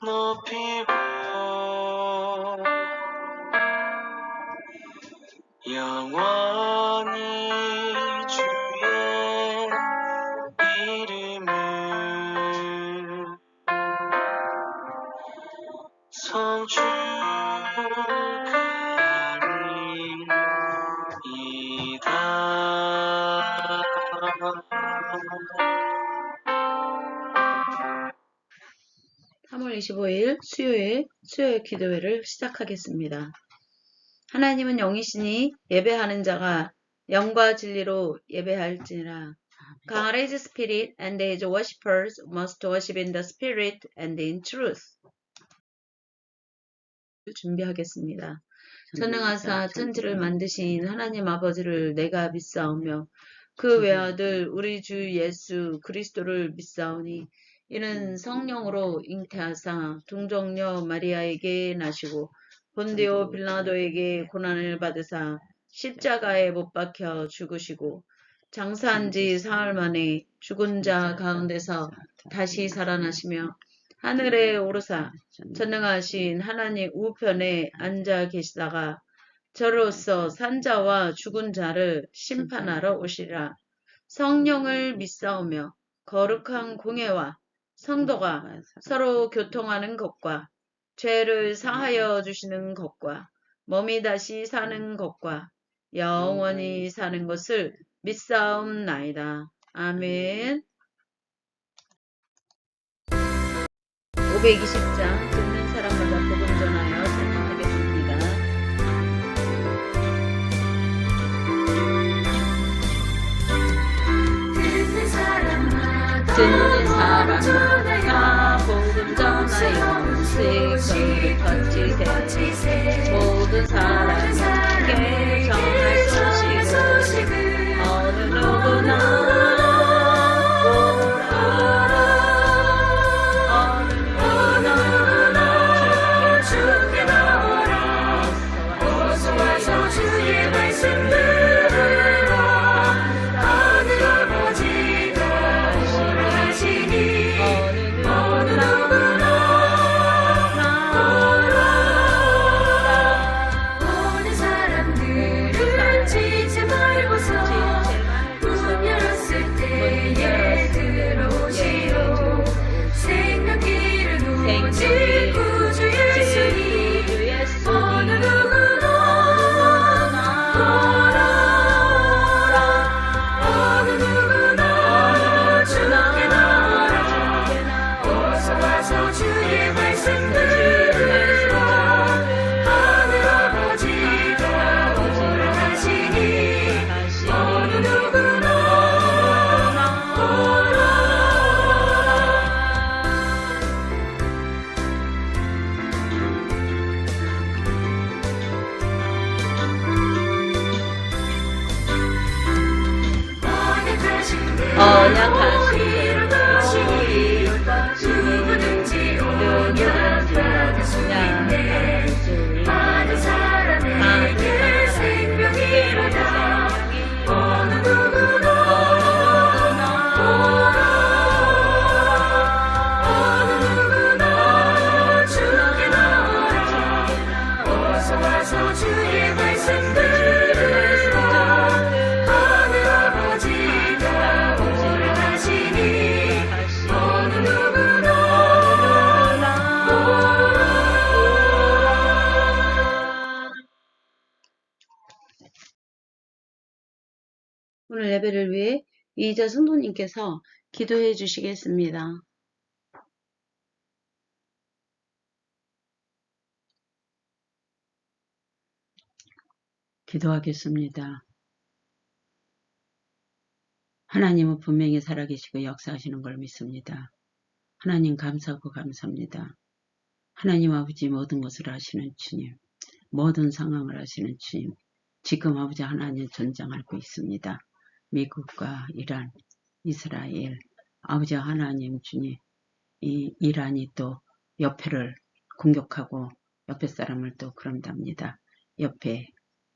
높이고 영원히 주의 이름을 성축하리이다. 3월 25일 수요일 기도회를 시작하겠습니다. 하나님은 영이시니 예배하는 자가 영과 진리로 예배할지니라. God is spirit, and his worshippers must worship in the spirit and in truth. 준비하겠습니다. 전능하사 천지를 만드신 하나님 아버지를 내가 믿사오며 그 외아들 우리 주 예수 그리스도를 믿사오니 이는 성령으로 잉태하사 동정녀 마리아에게 나시고 본디오 빌라도에게 고난을 받으사 십자가에 못 박혀 죽으시고 장사한 지 사흘 만에 죽은 자 가운데서 다시 살아나시며 하늘에 오르사 전능하신 하나님 우편에 앉아 계시다가 저로서 산자와 죽은 자를 심판하러 오시리라. 성령을 믿사오며 거룩한 공예와 성도가 서로 교통하는 것과 죄를 사하여 주시는 것과 몸이 다시 사는 것과 영원히 사는 것을 믿사옵나이다. 아멘. 520장 듣는 사람마다 복음 전하여 설명하겠습니다. 듣는 사람마다 복음 전하여 생명을 거치세. 모든 사람에게 전할 소식을 어느 누구나 오늘 예배를 위해 이희자 성도님께서 기도해 주시겠습니다. 기도하겠습니다. 하나님은 분명히 살아계시고 역사하시는 걸 믿습니다. 하나님 감사하고 감사합니다. 하나님 아버지 모든 것을 아시는 주님, 모든 상황을 아시는 주님, 지금 아버지 하나님 전장하고 있습니다. 미국과 이란, 이스라엘, 아버지 하나님 주님, 이 이란이 또 옆에를 공격하고 옆에 사람을 또 그런답니다. 옆에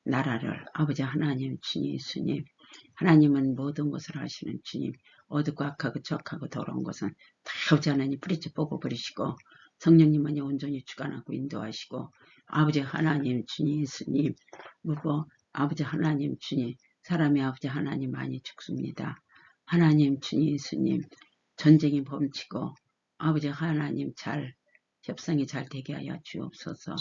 나라를 아버지 하나님 주님 예수님, 하나님은 모든 것을 하시는 주님, 어둡고 악하고 적하고 더러운 것은 다 아버지 하나님 뿌리째 뽑아버리시고 성령님만이 온전히 주관하고 인도하시고 아버지 하나님 주님 예수님 그리고 아버지 하나님 주님 사람의 아버지 하나님 많이 죽습니다. 하나님 주님 예수님 전쟁이 멈추고 아버지 하나님 잘 협상이 잘 되게 하여 주옵소서.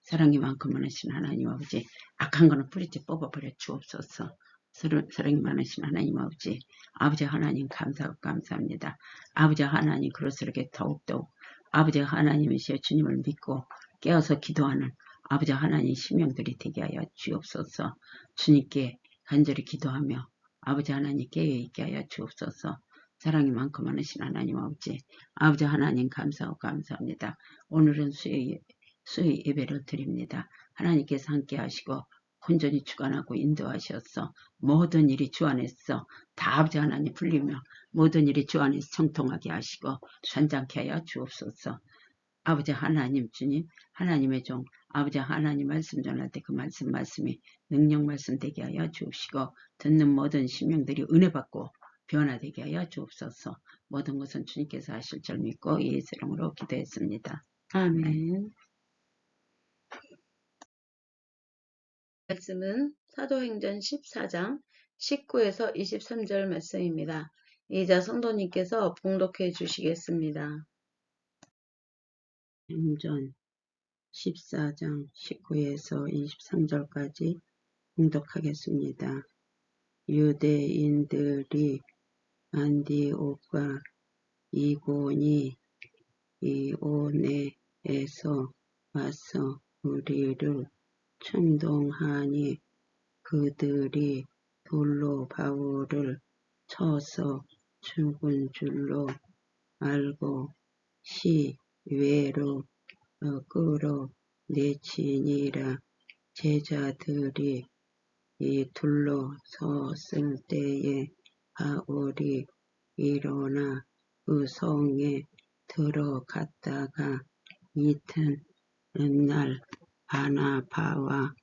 사랑이 많고 많으신 하나님 아버지 악한 거는 뿌리째 뽑아버려 주옵소서. 사랑이 많으신 하나님 아버지 아버지 하나님 감사하고 감사합니다. 아버지 하나님 그럴수록 더욱더욱 아버지 하나님이시여 주님을 믿고 깨어서 기도하는 아버지 하나님 심령들이 되게 하여 주옵소서. 주님께 간절히 기도하며 아버지 하나님 깨어있게 하여 주옵소서. 사랑이 많고 많으신 하나님 아버지 아버지 하나님 감사하고 감사합니다. 오늘은 수요 예배를 드립니다. 하나님께서 함께 하시고 온전히 주관하고 인도하셔서 모든 일이 주 안에서 다 아버지 하나님 풀리며 모든 일이 주 안에서 정통하게 하시고 전장케 하여 주옵소서. 아버지 하나님 주님 하나님의 종 아버지 하나님 말씀 전할 때 그 말씀이 능력 말씀 되게 하여 주옵시고 듣는 모든 심령들이 은혜 받고 변화되게 하여 주옵소서. 모든 것은 주님께서 하실 줄 믿고 예수 이름으로 기도했습니다. 아멘. 말씀은 사도행전 14장 19에서 23절 말씀입니다. 이자 성도님께서 봉독해 주시겠습니다. 행전 14장 19에서 23절까지 봉독하겠습니다. 유대인들이 안디옥과 이고니온에서 와서 우리를 충동하니 그들이 돌로 바울을 쳐서 죽은 줄로 알고 시외로 끌어내치니라. 제자들이 둘러 섰을 때에 바울이 일어나 그 성에 들어갔다가 이튿날 바나바와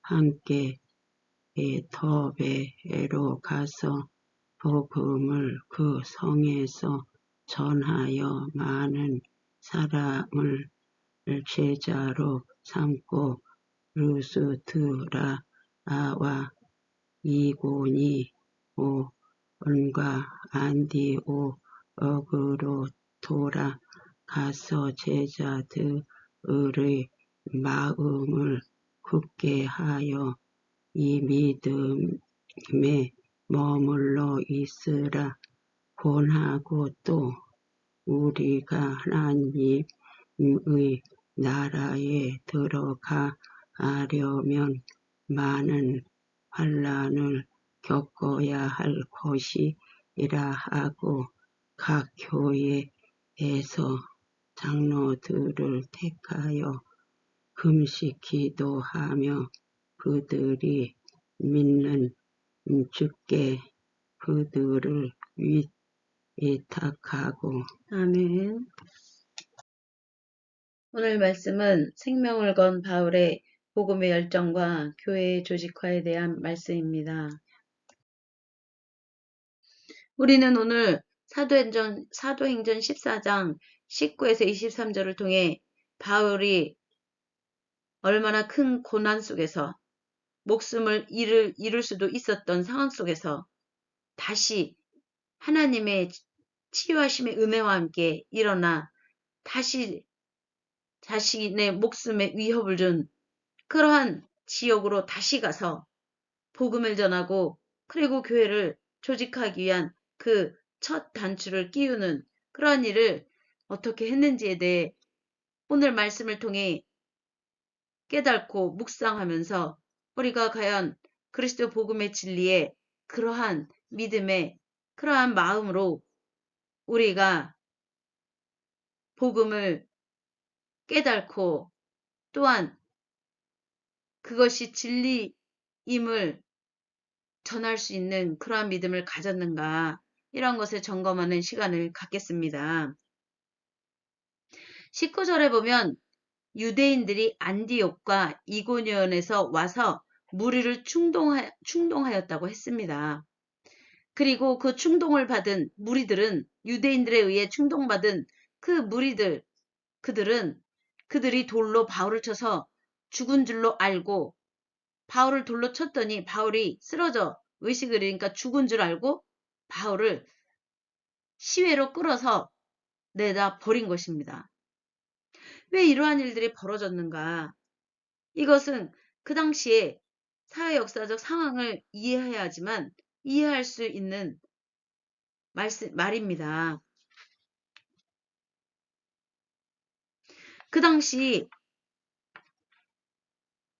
함께 더베로 가서 복음을 그 성에서 전하여 많은 사람을 제자로 삼고 루스드라와 이고니온과 안디옥으로 돌아가서 제자들의 마음을 굳게 하여 이 믿음에 머물러 있으라 권하고 또 우리가 하나님의 나라에 들어가려면 많은 환난을 겪어야 할 것이라 하고 각 교회에서 장로들을 택하여 금식 기도하며 그들이 믿는 주께 그들을 위탁하고 아멘. 오늘 말씀은 생명을 건 바울의 복음의 열정과 교회의 조직화에 대한 말씀입니다. 우리는 오늘 사도행전 14장 19에서 23절을 통해 바울이 얼마나 큰 고난 속에서 목숨을 잃을 수도 있었던 상황 속에서 다시 하나님의 치유하심의 은혜와 함께 일어나 다시 자신의 목숨에 위협을 준 그러한 지역으로 다시 가서 복음을 전하고 그리고 교회를 조직하기 위한 그 첫 단추를 끼우는 그러한 일을 어떻게 했는지에 대해 오늘 말씀을 통해 깨닫고 묵상하면서 우리가 과연 그리스도 복음의 진리에 그러한 믿음의 그러한 마음으로 우리가 복음을 깨닫고 또한 그것이 진리임을 전할 수 있는 그러한 믿음을 가졌는가 이런 것을 점검하는 시간을 갖겠습니다. 19절에 보면 유대인들이 안디옥과 이고니온에서 와서 무리를 충동하였다고 했습니다. 그리고 그 충동을 받은 무리들은 유대인들에 의해 충동받은 그 무리들 그들이 돌로 바울을 쳐서 죽은 줄로 알고 바울을 돌로 쳤더니 바울이 쓰러져 의식을 잃으니까 죽은 줄 알고 바울을 시외로 끌어서 내다 버린 것입니다. 왜 이러한 일들이 벌어졌는가? 이것은 그 당시에 사회 역사적 상황을 이해해야지만 이해할 수 있는 말입니다. 그 당시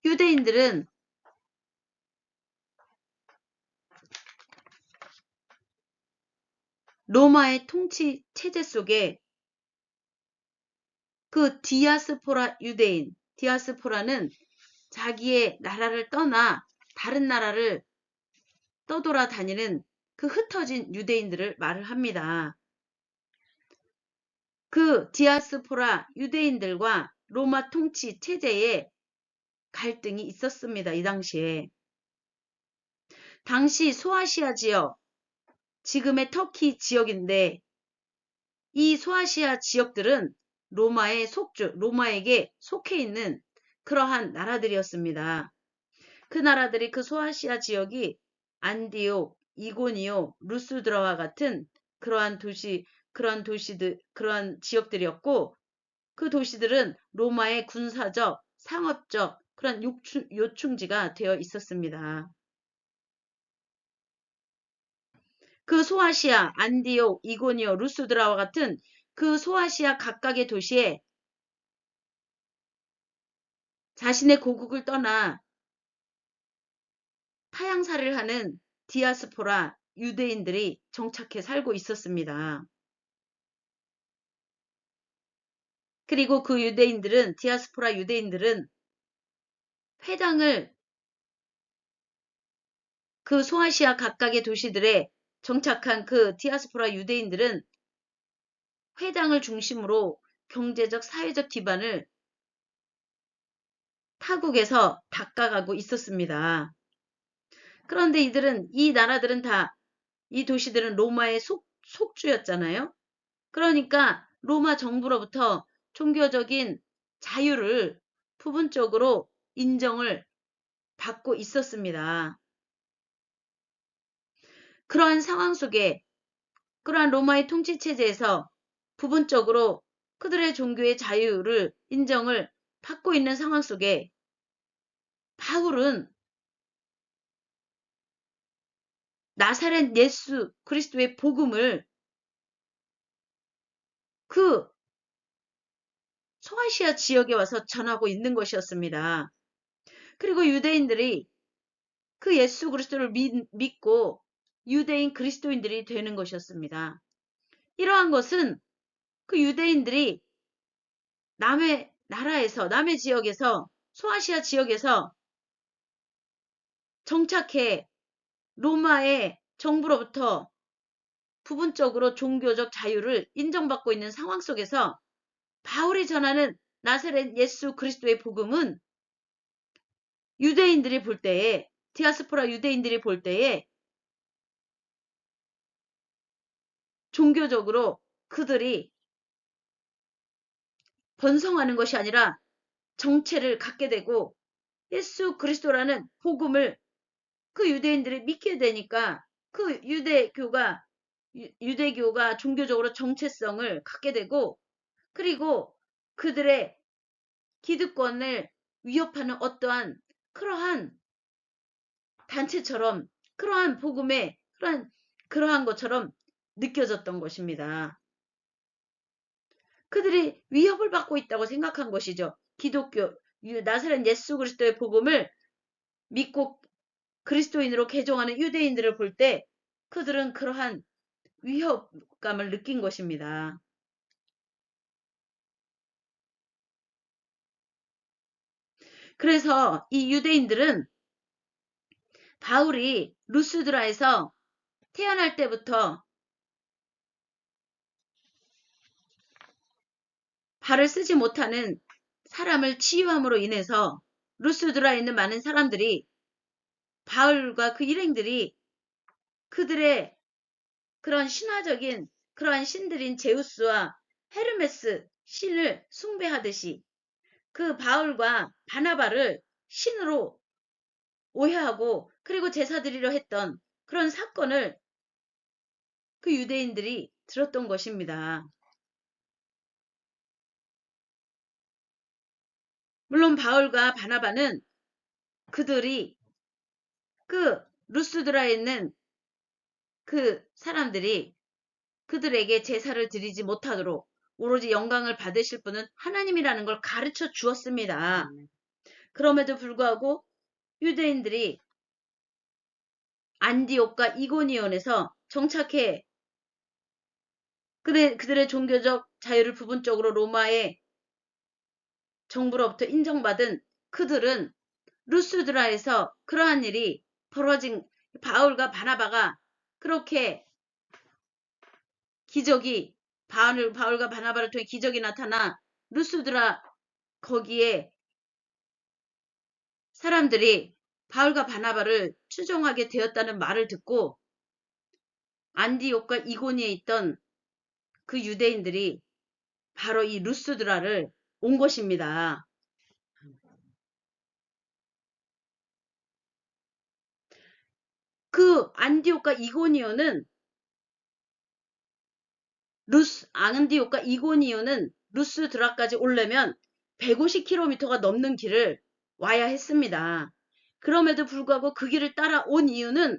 유대인들은 로마의 통치 체제 속에 그 디아스포라 유대인, 디아스포라는 자기의 나라를 떠나 다른 나라를 떠돌아다니는 그 흩어진 유대인들을 말을 합니다. 그 디아스포라 유대인들과 로마 통치 체제에 갈등이 있었습니다. 이 당시에. 당시 소아시아 지역, 지금의 터키 지역인데 이 소아시아 지역들은 로마에게 속해 있는 그러한 나라들이었습니다. 그 나라들이 그 소아시아 지역이 안디옥, 이고니오, 루스드라와 같은 그러한 지역들이었고 그 도시들은 로마의 군사적, 상업적 그런 요충지가 되어 있었습니다. 그 소아시아, 안디옥, 이고니오, 루스드라와 같은 그 소아시아 각각의 도시에 자신의 고국을 떠나 타향살이를 하는 디아스포라 유대인들이 정착해 살고 있었습니다. 그리고 그 디아스포라 유대인들은 회당을 그 소아시아 각각의 도시들에 정착한 그 디아스포라 유대인들은 회당을 중심으로 경제적, 사회적 기반을 타국에서 닦아가고 있었습니다. 그런데 이 나라들은 이 도시들은 로마의 속주였잖아요. 그러니까 로마 정부로부터 종교적인 자유를 부분적으로 인정을 받고 있었습니다. 그러한 상황 속에 그러한 로마의 통치체제에서 부분적으로 그들의 종교의 자유를 인정을 받고 있는 상황 속에 바울은 나사렛 예수 그리스도의 복음을 그 소아시아 지역에 와서 전하고 있는 것이었습니다. 그리고 유대인들이 그 예수 그리스도를 믿고 유대인 그리스도인들이 되는 것이었습니다. 이러한 것은 그 유대인들이 남의 나라에서, 남의 지역에서, 소아시아 지역에서 정착해 로마의 정부로부터 부분적으로 종교적 자유를 인정받고 있는 상황 속에서 바울이 전하는 나사렛 예수 그리스도의 복음은 유대인들이 볼 때에, 디아스포라 유대인들이 볼 때에 종교적으로 그들이 번성하는 것이 아니라 정체를 갖게 되고 예수 그리스도라는 복음을 그 유대인들이 믿게 되니까 그 유대교가 종교적으로 정체성을 갖게 되고 그리고 그들의 기득권을 위협하는 어떠한 그러한 단체처럼 그러한 복음의 그러한 것처럼 느껴졌던 것입니다. 그들이 위협을 받고 있다고 생각한 것이죠. 나사렛 예수 그리스도의 복음을 믿고 그리스도인으로 개종하는 유대인들을 볼 때 그들은 그러한 위협감을 느낀 것입니다. 그래서 이 유대인들은 바울이 루스드라에서 태어날 때부터 발을 쓰지 못하는 사람을 치유함으로 인해서 루스드라에 있는 많은 사람들이 바울과 그 일행들이 그들의 그런 신화적인 그러한 신들인 제우스와 헤르메스 신을 숭배하듯이 그 바울과 바나바를 신으로 오해하고 그리고 제사 드리려 했던 그런 사건을 그 유대인들이 들었던 것입니다. 물론 바울과 바나바는 그들이 그 루스드라에 있는 그 사람들이 그들에게 제사를 드리지 못하도록 오로지 영광을 받으실 분은 하나님이라는 걸 가르쳐 주었습니다. 그럼에도 불구하고 유대인들이 안디옥과 이고니온에서 정착해 그들의 종교적 자유를 부분적으로 로마의 정부로부터 인정받은 그들은 루스드라에서 그러한 일이 벌어진 바울과 바나바가 그렇게 기적이 바울과 바나바를 통해 기적이 나타나 루스드라 거기에 사람들이 바울과 바나바를 추종하게 되었다는 말을 듣고 안디옥과 이고니에 있던 그 유대인들이 바로 이 루스드라를 온 것입니다. 그 안디옥과 이고니오는 안디옥과 이고니오는 루스드라까지 오려면 150km가 넘는 길을 와야 했습니다. 그럼에도 불구하고 그 길을 따라온 이유는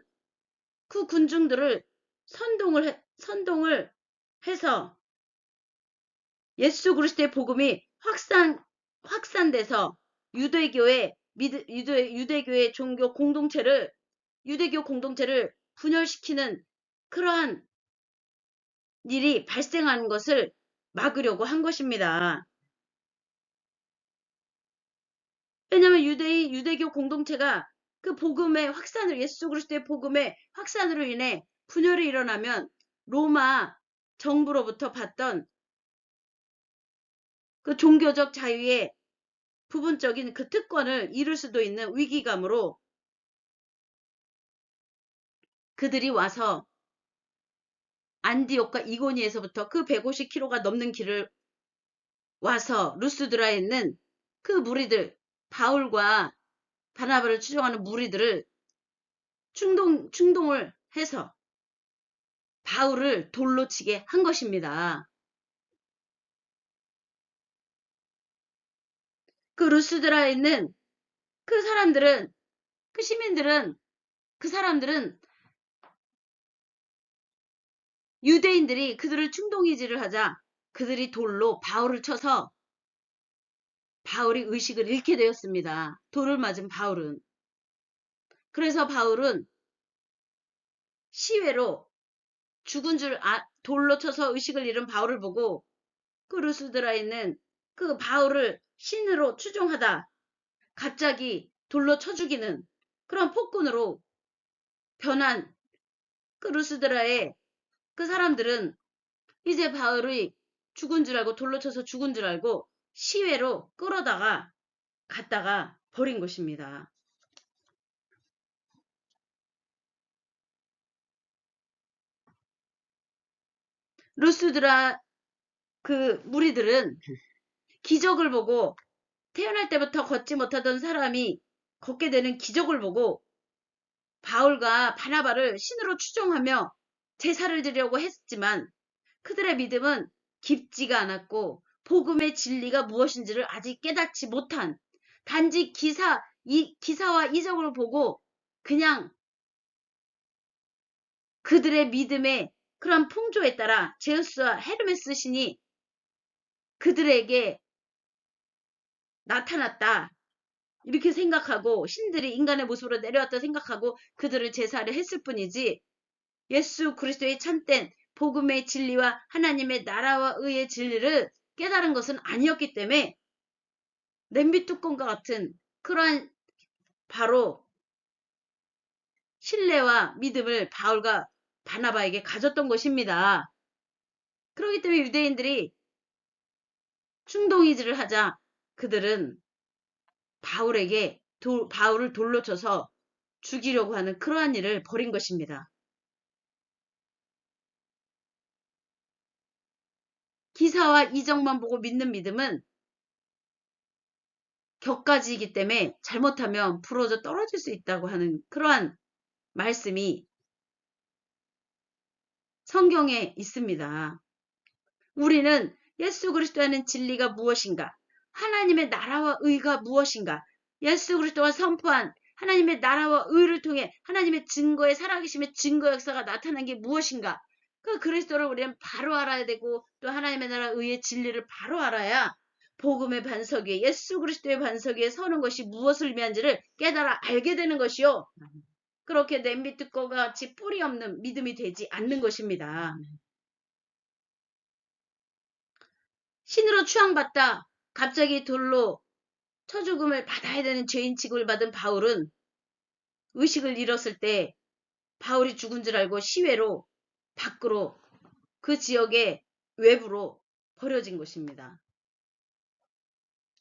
그 군중들을 선동을 해서 예수 그리스도의 복음이 확산돼서 유대교의 종교 공동체를 유대교 공동체를 분열시키는 그러한 일이 발생하는 것을 막으려고 한 것입니다. 왜냐하면 유대교 공동체가 그 복음의 확산을 예수 그리스도의 복음의 확산으로 인해 분열이 일어나면 로마 정부로부터 받던 그 종교적 자유의 부분적인 그 특권을 잃을 수도 있는 위기감으로 그들이 와서 안디옥과 이고니에서부터 그 150km가 넘는 길을 와서 루스드라에 있는 그 무리들 바울과 바나바를 추종하는 무리들을 충동을 해서 바울을 돌로 치게 한 것입니다. 그 루스드라에 있는 그 사람들은 그 시민들은 그 사람들은 유대인들이 그들을 충동이질을 하자 그들이 돌로 바울을 쳐서 바울이 의식을 잃게 되었습니다. 돌을 맞은 바울은. 그래서 바울은 시외로 죽은 줄 돌로 쳐서 의식을 잃은 바울을 보고 그 루스드라에 있는 그 바울을 신으로 추종하다 갑자기 돌로 쳐 죽이는 그런 폭군으로 변한 그 루스드라의 그 사람들은 이제 바울이 죽은 줄 알고 돌로 쳐서 죽은 줄 알고 시외로 끌어다가 갔다가 버린 것입니다. 루스드라 그 무리들은 기적을 보고 태어날 때부터 걷지 못하던 사람이 걷게 되는 기적을 보고 바울과 바나바를 신으로 추종하며 제사를 드리려고 했지만 그들의 믿음은 깊지가 않았고 복음의 진리가 무엇인지를 아직 깨닫지 못한 단지 기사와 이적을 보고 그냥 그들의 믿음의 그런 풍조에 따라 제우스와 헤르메스 신이 그들에게 나타났다. 이렇게 생각하고 신들이 인간의 모습으로 내려왔다 생각하고 그들을 제사를 했을 뿐이지 예수 그리스도의 참된 복음의 진리와 하나님의 나라와 의의 진리를 깨달은 것은 아니었기 때문에 냄비 뚜껑과 같은 그러한 바로 신뢰와 믿음을 바울과 바나바에게 가졌던 것입니다. 그렇기 때문에 유대인들이 충동이질을 하자 그들은 바울을 돌로 쳐서 죽이려고 하는 그러한 일을 벌인 것입니다. 기사와 이적만 보고 믿는 믿음은 격가지이기 때문에 잘못하면 부러져 떨어질 수 있다고 하는 그러한 말씀이 성경에 있습니다. 우리는 예수 그리스도라는 진리가 무엇인가? 하나님의 나라와 의가 무엇인가? 예수 그리스도가 선포한 하나님의 나라와 의를 통해 하나님의 증거의 살아계심의 증거 역사가 나타난 게 무엇인가? 그 그리스도를 우리는 바로 알아야 되고 또 하나님의 나라 의의 진리를 바로 알아야 복음의 반석 위에 예수 그리스도의 반석 위에 서는 것이 무엇을 의미한지를 깨달아 알게 되는 것이요. 그렇게 냄비뚜껑과 같이 뿌리 없는 믿음이 되지 않는 것입니다. 신으로 추앙받다 갑자기 돌로 쳐 죽음을 받아야 되는 죄인 취급을 받은 바울은 의식을 잃었을 때 바울이 죽은 줄 알고 시외로 밖으로 그 지역의 외부로 버려진 것입니다.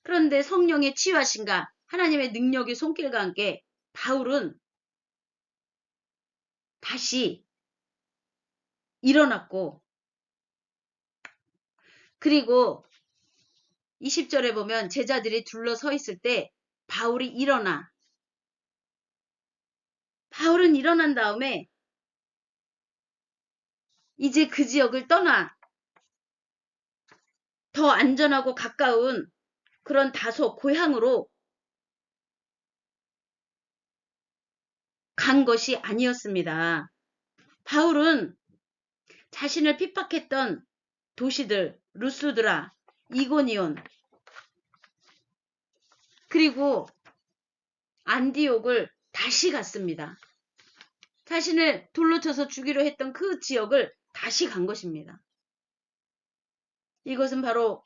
그런데 성령의 치유하심과 하나님의 능력의 손길과 함께 바울은 다시 일어났고 그리고 20절에 보면 제자들이 둘러서 있을 때 바울은 일어난 다음에 이제 그 지역을 떠나 더 안전하고 가까운 그런 다소 고향으로 간 것이 아니었습니다. 바울은 자신을 핍박했던 도시들 루스드라, 이고니온 그리고 안디옥을 다시 갔습니다. 자신을 돌로 쳐서 죽이려 했던 그 지역을 다시 간 것입니다. 이것은 바로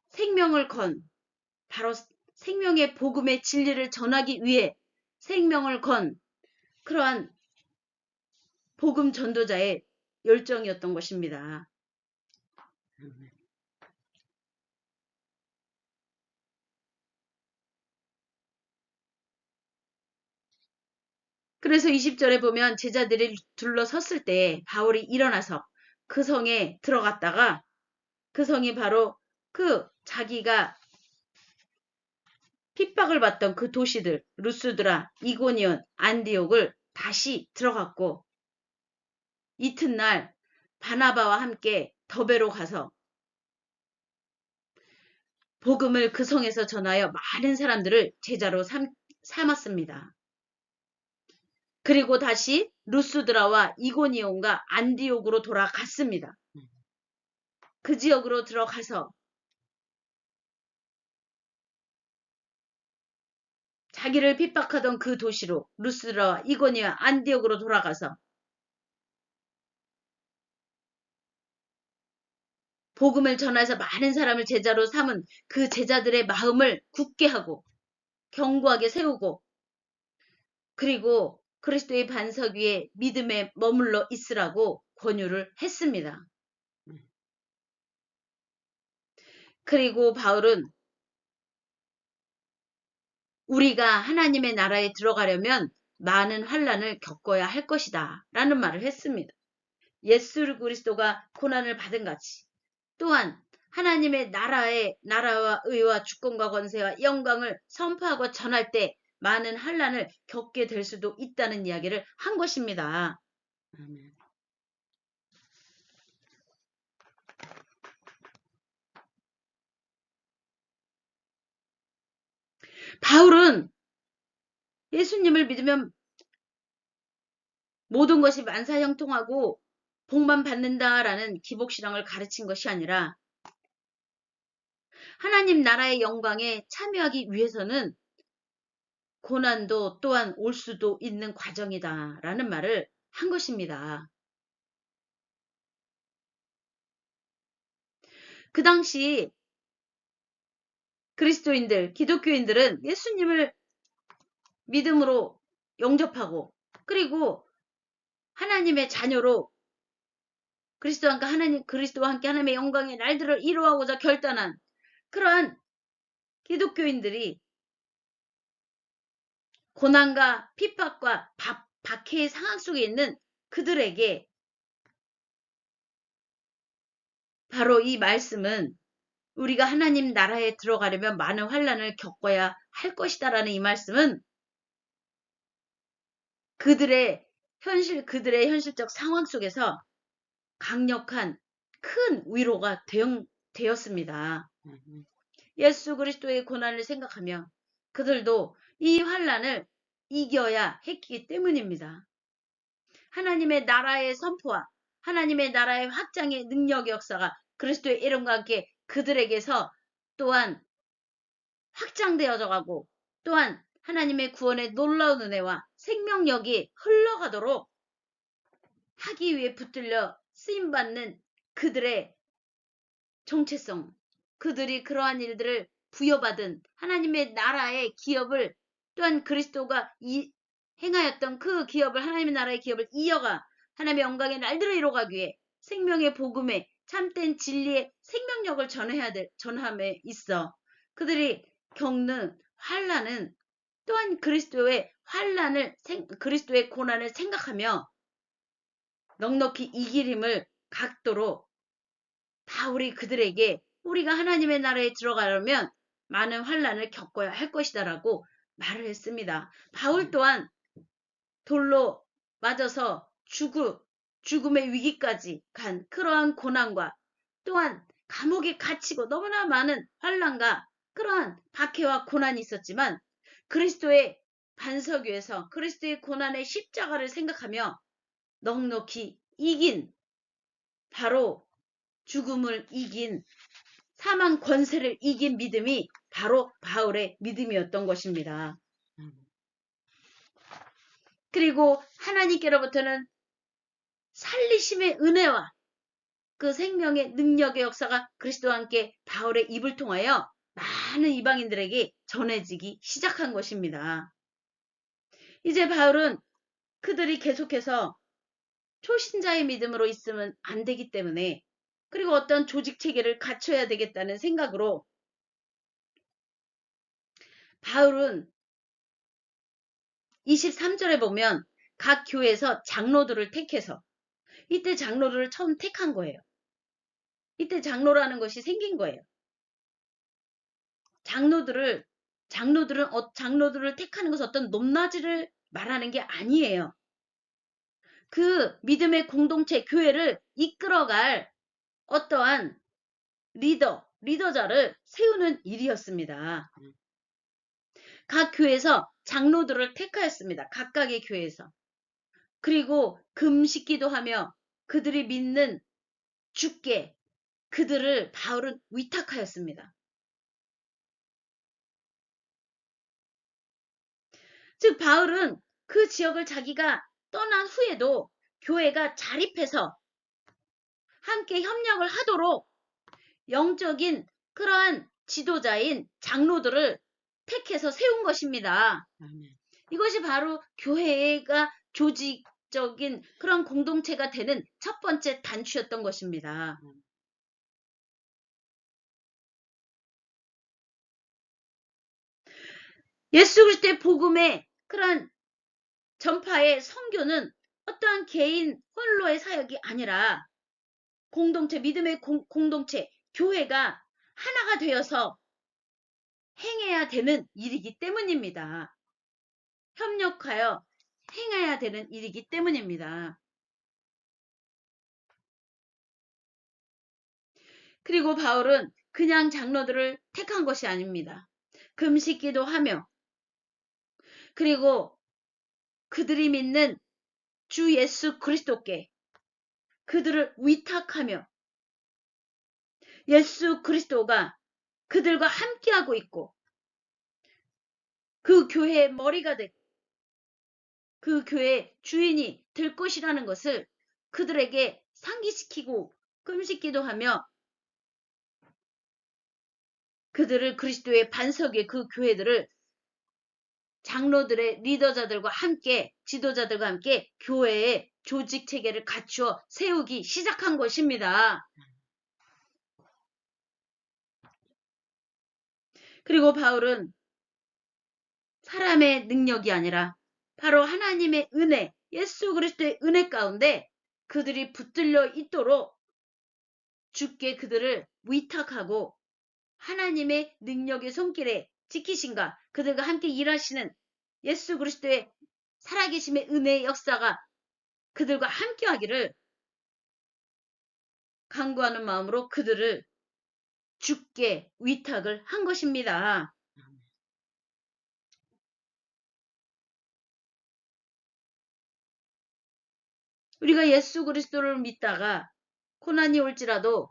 생명을 건 바로 생명의 복음의 진리를 전하기 위해 생명을 건 그러한 복음 전도자의 열정이었던 것입니다. 그래서 20절에 보면 제자들이 둘러섰을 때 바울이 일어나서 그 성에 들어갔다가 그 성이 바로 그 자기가 핍박을 받던 그 도시들 루스드라, 이고니온, 안디옥을 다시 들어갔고 이튿날 바나바와 함께 더베로 가서 복음을 그 성에서 전하여 많은 사람들을 제자로 삼았습니다. 그리고 다시 루스드라와 이고니온과 안디옥으로 돌아갔습니다. 그 지역으로 들어가서 자기를 핍박하던 그 도시로 루스드라와 이고니온, 안디옥으로 돌아가서 복음을 전해서 많은 사람을 제자로 삼은 그 제자들의 마음을 굳게 하고 견고하게 세우고 그리고 그리스도의 반석 위에 믿음에 머물러 있으라고 권유를 했습니다. 그리고 바울은 우리가 하나님의 나라에 들어가려면 많은 환난을 겪어야 할 것이다 라는 말을 했습니다. 예수 그리스도가 고난을 받은 같이 또한 하나님의 나라와 의와 주권과 권세와 영광을 선포하고 전할 때 많은 환난을 겪게 될 수도 있다는 이야기를 한 것입니다. 아멘. 바울은 예수님을 믿으면 모든 것이 만사형통하고 복만 받는다라는 기복신앙을 가르친 것이 아니라 하나님 나라의 영광에 참여하기 위해서는 고난도 또한 올 수도 있는 과정이다라는 말을 한 것입니다. 그 당시 그리스도인들, 기독교인들은 예수님을 믿음으로 영접하고 그리고 하나님의 자녀로 그리스도와 함께 하나님의 영광의 날들을 이루어가고자 결단한 그러한 기독교인들이 고난과 핍박과 박해의 상황 속에 있는 그들에게 바로 이 말씀은 우리가 하나님 나라에 들어가려면 많은 환난을 겪어야 할 것이다라는 이 말씀은 그들의 그들의 현실적 상황 속에서 강력한 큰 위로가 되었습니다. 예수 그리스도의 고난을 생각하며 그들도 이 환난을 이겨야 했기 때문입니다. 하나님의 나라의 선포와 하나님의 나라의 확장의 능력의 역사가 그리스도의 이름과 함께 그들에게서 또한 확장되어져 가고 또한 하나님의 구원의 놀라운 은혜와 생명력이 흘러가도록 하기 위해 붙들려 쓰임받는 그들의 정체성, 그들이 그러한 일들을 부여받은 하나님의 나라의 기업을 또한 그리스도가 행하였던 그 기업을 하나님의 나라의 기업을 이어가 하나님의 영광의 날들을 이뤄가기 위해 생명의 복음에 참된 진리의 생명력을 전함에 있어 그들이 겪는 환난은 또한 그리스도의 그리스도의 고난을 생각하며 넉넉히 이길 힘을 갖도록 바울이 그들에게 우리가 하나님의 나라에 들어가려면 많은 환난을 겪어야 할 것이다라고 말을 했습니다. 바울 또한 돌로 맞아서 죽음의 위기까지 간 그러한 고난과 또한 감옥에 갇히고 너무나 많은 환난과 그러한 박해와 고난이 있었지만 그리스도의 반석 위에서 그리스도의 고난의 십자가를 생각하며 넉넉히 이긴 바로 죽음을 이긴 사망 권세를 이긴 믿음이 바로 바울의 믿음이었던 것입니다. 그리고 하나님께로부터는 살리심의 은혜와 그 생명의 능력의 역사가 그리스도와 함께 바울의 입을 통하여 많은 이방인들에게 전해지기 시작한 것입니다. 이제 바울은 그들이 계속해서 초신자의 믿음으로 있으면 안 되기 때문에 그리고 어떤 조직 체계를 갖춰야 되겠다는 생각으로 바울은 23절에 보면 각 교회에서 장로들을 택해서 이때 장로를 처음 택한 거예요. 이때 장로라는 것이 생긴 거예요. 장로들을 택하는 것은 어떤 높낮이를 말하는 게 아니에요. 그 믿음의 공동체 교회를 이끌어갈 어떠한 리더자를 세우는 일이었습니다. 각 교회에서 장로들을 택하였습니다. 각각의 교회에서. 그리고 금식기도 하며 그들이 믿는 주께 그들을 바울은 위탁하였습니다. 즉 바울은 그 지역을 자기가 떠난 후에도 교회가 자립해서 함께 협력을 하도록 영적인 그러한 지도자인 장로들을 택해서 세운 것입니다. 이것이 바로 교회가 조직적인 그런 공동체가 되는 첫 번째 단추였던 것입니다. 예수 그리스도의 복음의 그런 전파의 선교는 어떠한 개인 홀로의 사역이 아니라 공동체, 믿음의 공동체, 교회가 하나가 되어서 행해야 되는 일이기 때문입니다. 협력하여 행해야 되는 일이기 때문입니다. 그리고 바울은 그냥 장로들을 택한 것이 아닙니다. 금식기도 하며 그리고 그들이 믿는 주 예수 그리스도께 그들을 위탁하며 예수 그리스도가 그들과 함께하고 있고 그 교회의 머리가 되고 그 교회의 주인이 될 것이라는 것을 그들에게 상기시키고 금식기도 하며 그들을 그리스도의 반석의 그 교회들을 장로들의 리더자들과 함께 지도자들과 함께 교회의 조직 체계를 갖추어 세우기 시작한 것입니다. 그리고 바울은 사람의 능력이 아니라 바로 하나님의 은혜, 예수 그리스도의 은혜 가운데 그들이 붙들려 있도록 주께 그들을 위탁하고 하나님의 능력의 손길에 지키신가 그들과 함께 일하시는 예수 그리스도의 살아계심의 은혜의 역사가 그들과 함께하기를 간구하는 마음으로 그들을 주께 위탁을 한 것입니다. 우리가 예수 그리스도를 믿다가 고난이 올지라도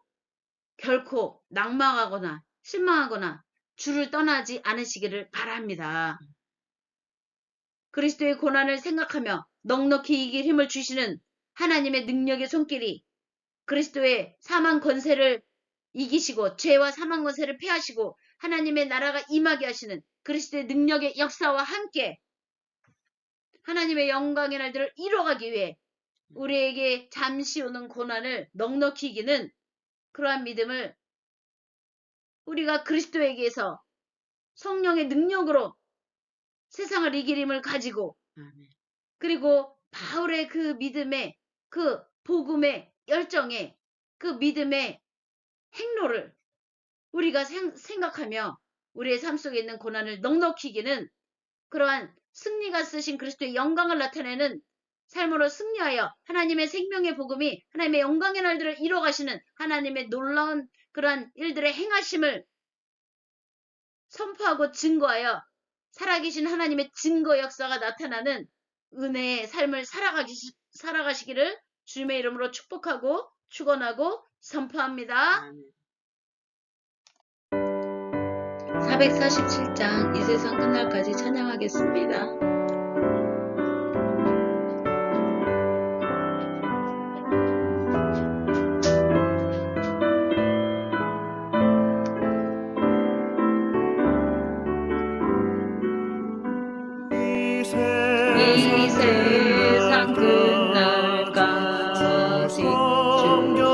결코 낭망하거나 실망하거나 주를 떠나지 않으시기를 바랍니다. 그리스도의 고난을 생각하며 넉넉히 이길 힘을 주시는 하나님의 능력의 손길이 그리스도의 사망 권세를 이기시고 죄와 사망 권세를 패하시고 하나님의 나라가 임하게 하시는 그리스도의 능력의 역사와 함께 하나님의 영광의 날들을 이뤄가기 위해 우리에게 잠시 오는 고난을 넉넉히 이기는 그러한 믿음을 우리가 그리스도에게서 성령의 능력으로 세상을 이길 힘을 가지고 그리고 바울의 그 믿음의 그 복음의 열정의 그 믿음의 행로를 우리가 생각하며 우리의 삶 속에 있는 고난을 넉넉히 이기는 그러한 승리가 쓰신 그리스도의 영광을 나타내는 삶으로 승리하여 하나님의 생명의 복음이 하나님의 영광의 날들을 이뤄가시는 하나님의 놀라운 그러한 일들의 행하심을 선포하고 증거하여 살아계신 하나님의 증거 역사가 나타나는 은혜의 삶을 살아가시기를 주님의 이름으로 축복하고 축원하고 선포합니다. 447장 이 세상 끝날까지 찬양하겠습니다. 이 세상 끝날까지 주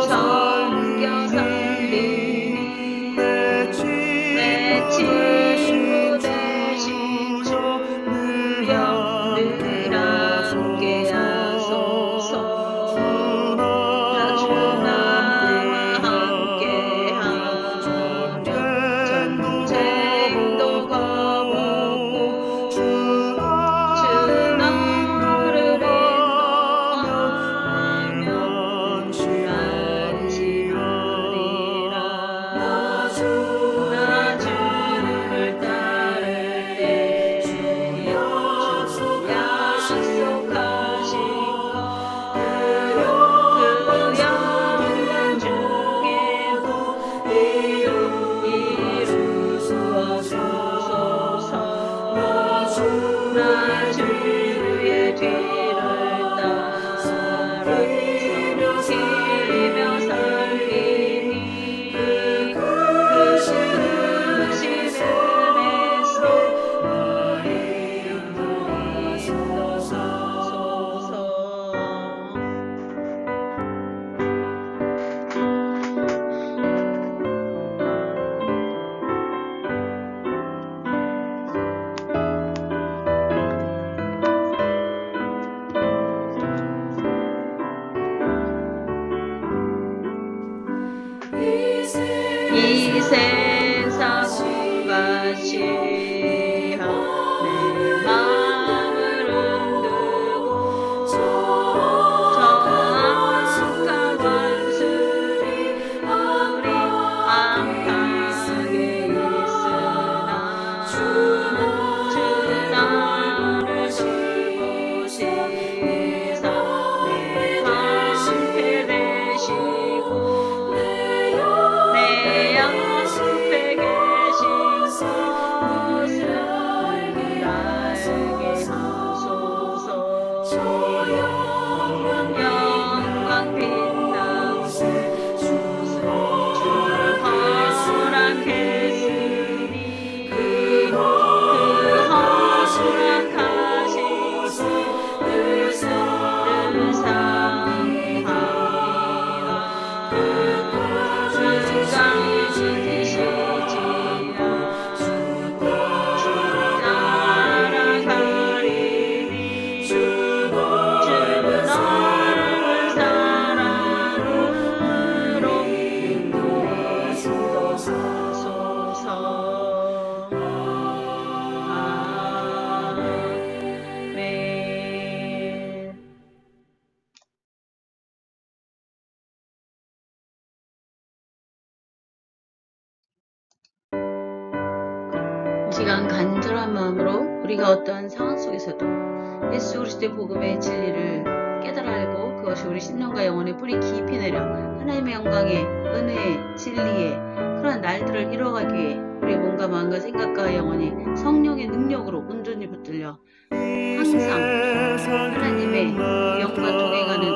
섬겨 살리니 내 친구 되신 주 시간 간절한 마음으로 우리가 어떠한 상황 속에서도 예수 그리스도의 복음의 진리를 깨달아 알고 그것이 우리 심령과 영혼에 뿌리 깊이 내려 하나님의 영광의 은혜의 진리의 그러한 날들을 이루어가기 위해 우리의 몸과 마음과 생각과 영혼이 성령의 능력으로 온전히 붙들려 항상 하나님의 영과 동행하는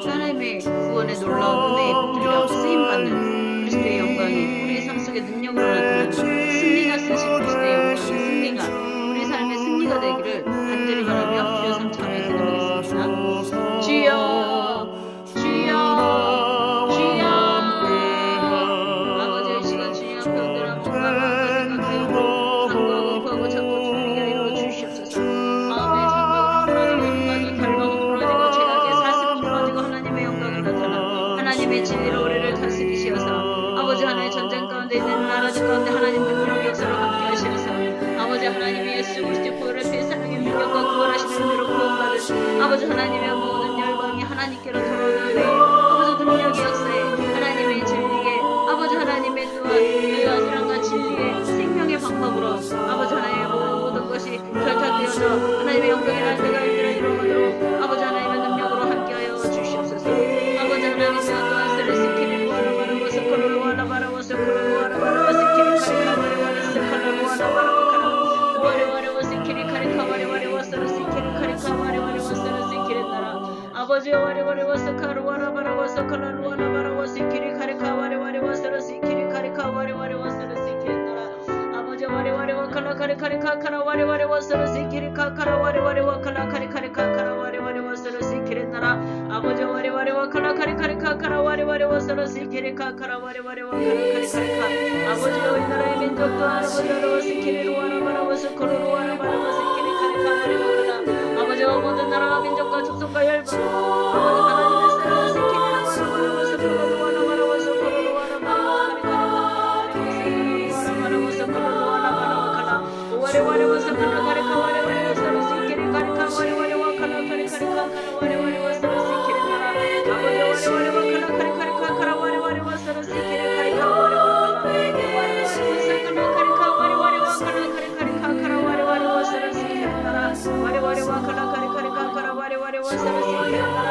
하나님의 구원의 놀라운 은혜에 붙들려 쓰임받는 그리스도의 영광이 우리의 삶 속에 능력으로 나타나는 승리가 쓰신 그리스도의 영광의 승리가 우리 삶의 승리가 되기를 간절히 바라며 주여 삼창에 기도하겠습니다. 주여 주여 주여 아버지 이 시간 주님 앞에 온전한 몸과 마음과 생각하여 간구하고 구하고 자꾸 주님께 이루어 주시옵소서. 마음의 장막으로 풀어지고 눈가도 결박은 풀어지고 죄악의 사슬은 풀어지고 하나님의 영광이 나타나 하나님의 진리로 우리를 다스리시어서 아버지 하나님의 전쟁 가운데 있는 나라들 가운데 하나님 능력의 역사로 함께 하시어서 아버지 하나님의 예수 그리스도의 보혈의 피 사랑의 능력과 구원하시는 은혜로 구원받은 아버지 하나님의 모든 열방이 하나님께로 돌아오는 아버지 능력의 역사에 하나님의 진리에 아버지 하나님의 또한 사랑과 진리의 생명의 방법으로 아버지 하나님의 모든 것이 결탁되어져 하나님의 영광의 날개가 이루어가도록 아버지 하나님의 능력으로 함께하여 주시옵소서. 아버지 하나님의 또한 스레스키를 와라바라워서 콜로로 와라바라워서 콜로로 와라바라워서 키리카리카 와리와리스 콜로로 와라바라와카라 와리와리워서 키리카리카 와리와리워서 키리카리카 와리와리워서 키리나라 아버지여 와리와리워서 카루 와라바라워서 콜로로 와라바라워서 키리카리카 와리와리워서 키리카리카 와리와리워서 키리나라 아버지 와리와리와 칼라카리카리카 카라 와리와리워서 키리카 카라 와리와리와 칼라카리카리카 카라 와리와리워서 키리나라 아버지 와리와리와 칼라카리카리카 카라 와리와리워서 키리카 카라 와리와리와 칼라카리카리카 아버지여 우리나라의 민족도 아버지여 키리로 와라바라워서 콜로로 와라바라워서 키리카리카 와리와카라 아버지여 모든 나라와 민족과 족속과 열방 아버지 하나님의 사랑을 키리로 와라바라워서 콜로로 와라바라워서 콜로로 와라바라워서 콜로로 와라바라와카라 와리와리워서 칼라카리카 와리와리워서 키리카리카 와리와리와 칼라카리카리카 카라 와리와리워서 키리나라 아버지 와리와리와 칼라카리카리카 카라 와리와리워서 키리카리카 와리와카라 와리와리워서 칼라카리카 와리와리와 칼라카리카리카 카라 와리와리워서 키리나라 와리와리와 칼라카리카리카 카라 와리와리워서 키리나라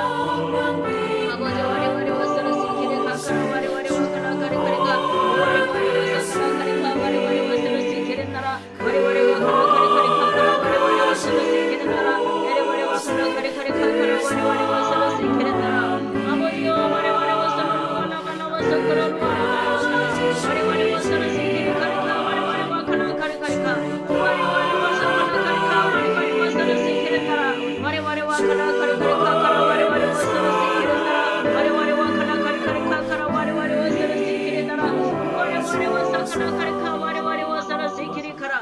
아버지 와리와리워서 키리카 카라 와리와리와 칼라카리카리카 와리와리워서 칼라카리카 와리와리워서 키리나라 와리와리와 칼라카리카리카 카라 와리와리워서 키리나라 와리와리와 칼라카리카리카 카라 와리와리워서 키리나라 아버지여 와리와리워서 와라바라워서 그런 와라바라워서 와리와리워서 키리카리카 와리와리와 칼라카리카리카 와리와리워서 칼라카리카 와리와리워서 키리나라 와리와리와 칼라카리카리카 카라 와리와리워서 키리나라 와리와리와 칼라카리카리카 카라 와리와리워서 키리나라 와리와리워서 칼라카리카 와리와리워서 키리카라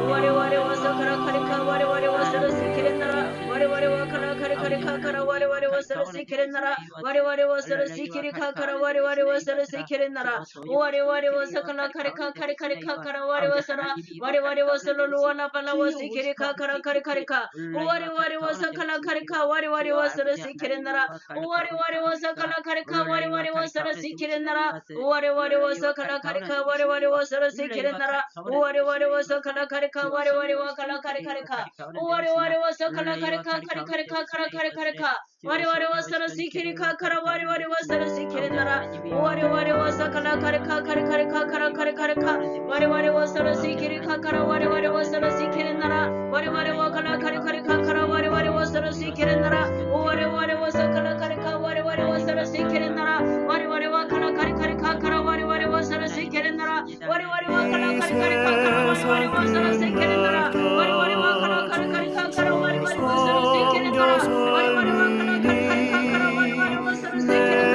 와리와리워서 칼라카리카 와리와리워서 키리나라 와리와리와 칼라카리카리카 카라 와리와리워서 키리나라 와리와리워서 키리카 카라 와리와리워서 키리나라 와리와리워서 칼라카리카 카리카리카 카라 와리와서라 와리와리워서 루와나발라워서 키리카 카라 카리카리카 와리와리워서 칼라카리카 와리와리워서 키리나라 와리와리워서 칼라카리카 와리와리워서 키리나라 와리와리워서 칼라카리카 와리와리워서 키리나라 와리와리워서 칼라카리카 와리와리와 칼라카리카리카 와리와리워서 칼라카리카 카리카리카 카라카리카리카 와리와리워서 키리카 카라 와리와리워서 키리나라 와리와리워서 칼라카리카 카리카리카 카라카리카리카 와리와리워서 키리카 카라 와리와리워서 키리나라 와리와리와 칼라카리카리카 카라 와리와리워서 키리나라 와리와리워서 칼라카리카 와리와리워서 키리나라 와리와리와 칼라카리카리카 카라 와리와리워서 키리나라 와리와리와 칼라카리카리카 카라 와리와리워서 키리나라 와리와리와 칼라카리카리카 카라 와리와리워서 키리나라 와리와리와 칼라카리카리카 카라 와리와리워서 키리나라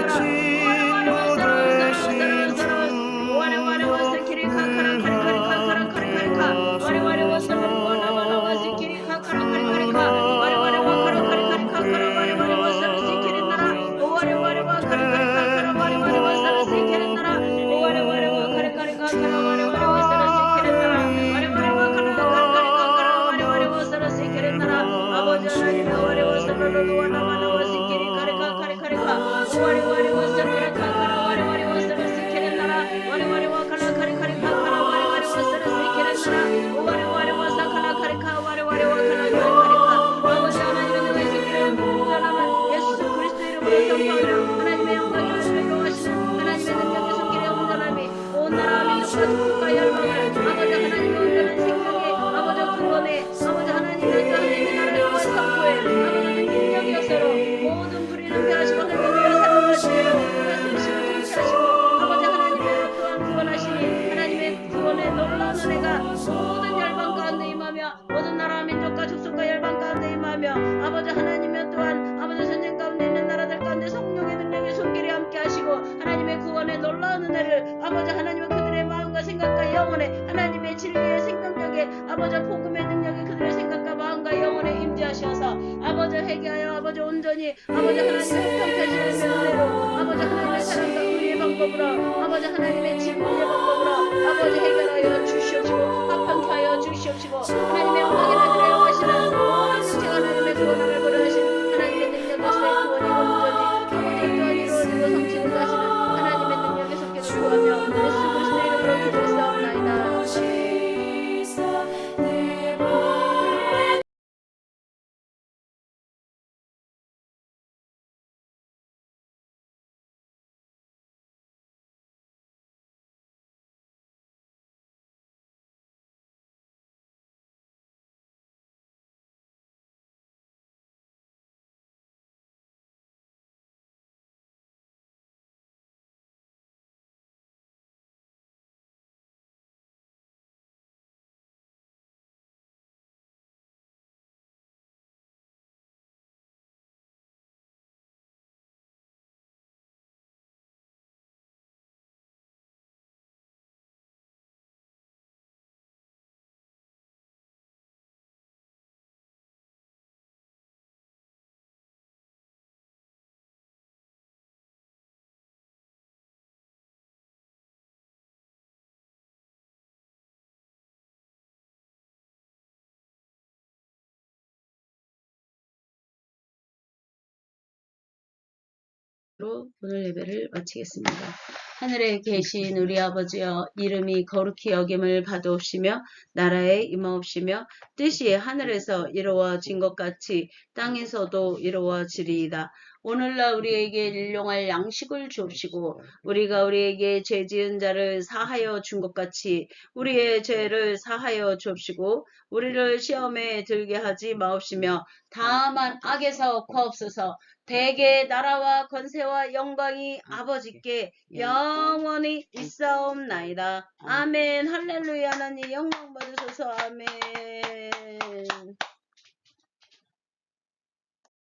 와리와리워서 키리카 카라카리카리카 카라카리카리카 와리와리워서 와라바라워서 키리카 카라카리카리카 와리와리와 카라카리카리카 카라 와리와리워서 키리나라 와리와리와 카라카리카 카라 와리와리워서 키리나라 와리와리와 카라카리카 카라 와리와리워서 키리나라 와리와리와 카라카리카 은혜가 모든 열방 가운데 임하며 모든 나라 민족과 족속과 열방 가운데 임하며 아버지 하나님의 또한 아버지 전쟁 가운데 있는 나라들 가운데 성령의 능력의 손길이 함께 하시고 하나님의 구원의 놀라운 은혜를 아버지 하나님의 그들의 마음과 생각과 영혼에 하나님의 진리의 생명력에 아버지 복음의 능력이 그들의 생각과 마음과 영혼에 임재하셔서 아버지 회개하여 아버지 온전히 아버지 하나님의 형편하시는 은혜로 아버지 하나님의 사랑과 의의 방법으로 아버지 하나님의 진리의 방법으로 아버지 해결하여 주시옵시고 합평케 하여 주시옵시고 하나님의 영광이나 그래 영하시는 모든 육체가 하나님의 구원을 고려하신 하나님의 능력 가시의 구원이 온전히 아버지 또한 이루어지고 성취되게 하시는 하나님의 능력의 속죄를 구하며 예수 그리스도의 이름으로 기도했사옵나이다. 오늘 예배를 마치겠습니다. 하늘에 계신 우리 아버지여 이름이 거룩히 여김을 받으옵시며 나라에 임하옵시며 뜻이 하늘에서 이루어진 것 같이 땅에서도 이루어지리이다. 오늘날 우리에게 일용할 양식을 주옵시고 우리가 우리에게 죄 지은 자를 사하여 준 것 같이 우리의 죄를 사하여 주옵시고 우리를 시험에 들게 하지 마옵시며 다만 악에서 구하옵소서. 대개 나라와 권세와 영광이 아버지께 영원히 있사옵나이다. 아멘. 할렐루야. 하나님 영광 받으소서. 아멘.